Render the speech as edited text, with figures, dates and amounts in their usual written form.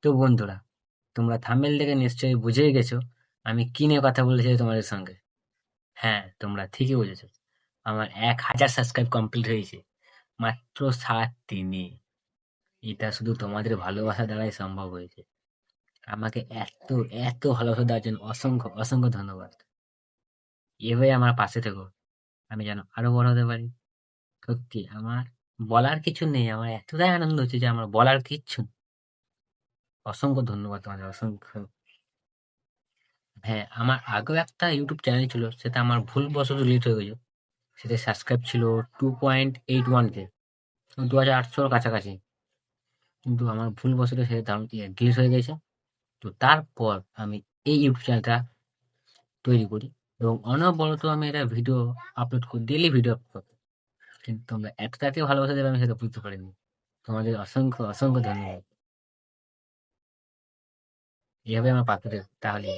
তো বন্ধুরা, তোমরা থাম্বনেল দেখে নিশ্চয়ই বুঝেই গেছো আমি কি নিয়ে কথা বলেছি তোমাদের সঙ্গে। হ্যাঁ, তোমরা ঠিকই বুঝেছো। আমার 1000 সাবস্ক্রাইব কমপ্লিট হয়েছে মাত্র 7 দিনে। এটা শুধু তোমাদের ভালোবাসা দ্বারাই সম্ভব হয়েছে। আমাকে এত এত ভালোবাসা দেওয়ার জন্য অসংখ্য অসংখ্য ধন্যবাদ। এভাবে আমার পাশে থেকো, আমি যেন আরো বড় হতে পারি। সত্যি আমার বলার কিছু নেই, আমার এতটাই আনন্দ হচ্ছে যে আমার বলার কিচ্ছু নেই। অসংখ্য ধন্যবাদ তোমাদের, অসংখ্য। হ্যাঁ, আমার আগেও একটা ইউটিউব চ্যানেল ছিল, সেটা আমার ভুলবশত ডিলিট হয়ে গেছে। সেটা সাবস্ক্রাইব ছিল 2.81 কে, 2800-র কাছাকাছি। কিন্তু আমার ভুলবশত সেটা ডিলিট হয়ে গেছে। তো তারপর আমি এই ইউটিউব চ্যানেলটা তৈরি করি এবং অনবরত আমি এটা ভিডিও আপলোড করি, ডেইলি ভিডিও আপলোড করি। কিন্তু তোমরা এতটাকে ভালোবাসা দেবে আমি সেটা বুঝতে পারিনি। তোমাদের অসংখ্য অসংখ্য ধন্যবাদ। এভাবে আমার পাশে থেকো, তাহলে